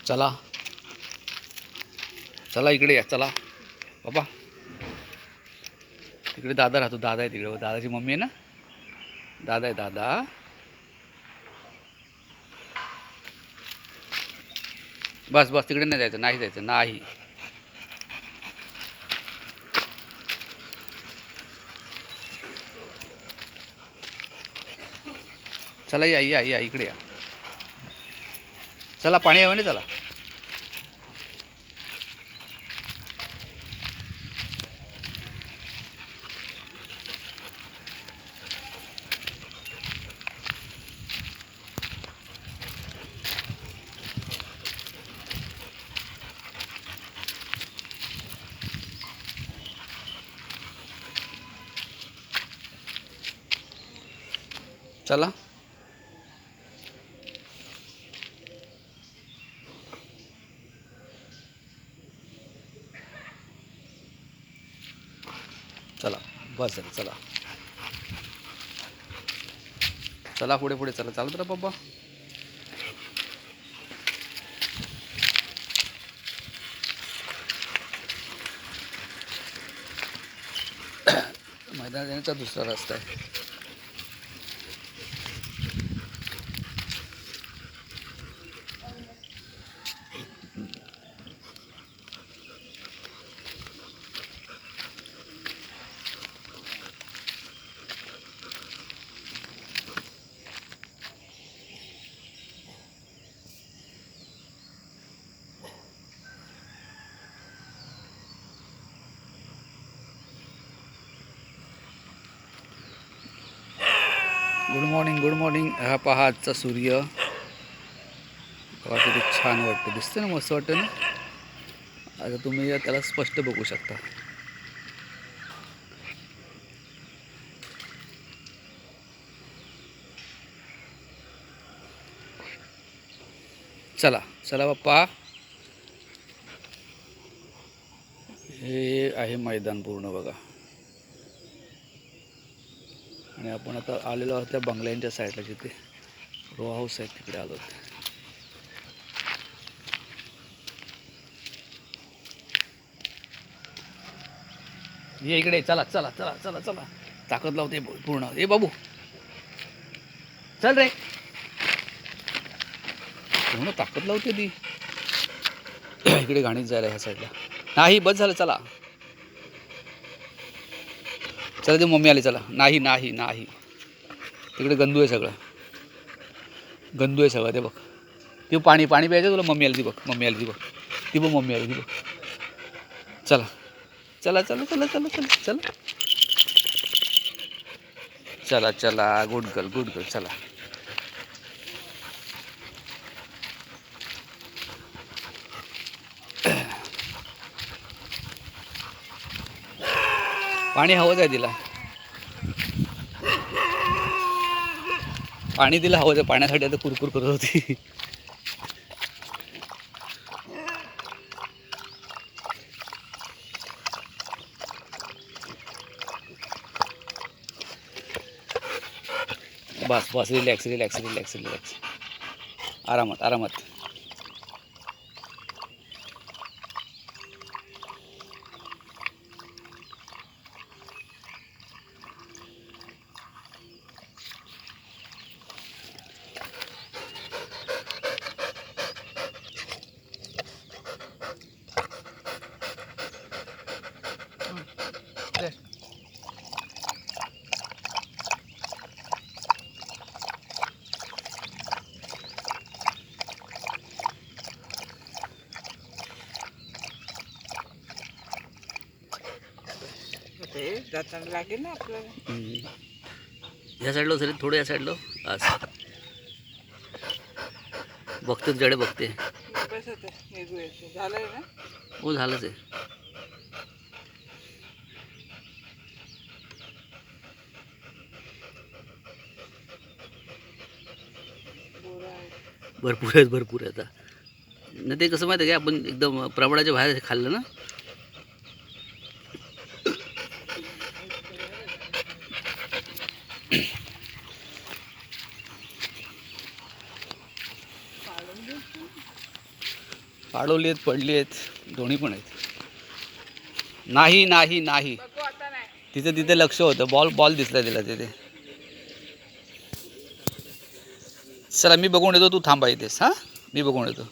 चला चला इकडे या. चला बाबा, तिकडे दादा राहतो. दादा आहे तिकडे. दादाची मम्मी आहे ना. दादा आहे दादा. बस बस, तिकडे नाही जायचं. नाही जायचं नाही. चला या या या इकडे या. चला पाणी आहे म्हणे. चला चला. चला बस झालं. चला चला पुढे पुढे चला. चालत राहा बाबा. मैदानात येण्याचा दुसरा रस्ता आहे. Good morning good morning. हा पहा आजचा सूर्य. किती छान वाटतं. दिसतं ना, मस्त वाटतं ना. आता तुम्ही त्याला स्पष्ट बघू शकता. चला चला बाप्पा. हे आहे मैदान पूर्ण बघा. आणि आपण आता आलेलो आहोत त्या बंगल्यांच्या साईडला, जिथे रो हाऊस आहे तिकडे आलो. ये इकडे. चला चला चला चला चला. ताकद लावते पूर्ण. ए बाबू चल रे. पूर्ण ताकद लावते ती. इकडे गाणीच जायला ह्या साईडला. नाही बस झालं. चला चला. ते मम्मी आली. चला. नाही नाही नाही. तिकडे गंदू आहे सगळं. गंदू आहे सगळं. ते बघ. ते पाणी पाणी प्यायचं तुला. मम्मी आली ती बघ. मम्मी आली ती बघ. ती बघ मम्मी आली ती बघ. चला चला चला चला चला चला चला चला चला. Good girl good girl. चला पाणी हवंच आहे तिला. पाणी तिला हवंच आहे. पाण्यासाठी आता कुरकुर करत होती. बस बस. Relax relax relax relax. आरामात आरामात. जाताना लागेल ना आपल्याला. ह्या साईडला सर. थोडं या साईडला. असं बघते तुझ्याकडे बघते. बस आता निघूया. झालंय ना. हो झालंच आहे. भरपूर आहेत भरपूर आहे. आता नाही ते कसं माहिती आहे का, आपण एकदम प्रमाणाच्या बाहेर खाल्लं ना. पाडवली आहेत, पडली आहेत, दोन्ही पण आहेत. नाही नाही नाही, बघू आता नाही. तिथे तिथे लक्ष होतं. बॉल बॉल दिसला तिला तिथे. चला मी बघून येतो, तू थांबा इथेस. हां, मी बघून येतो.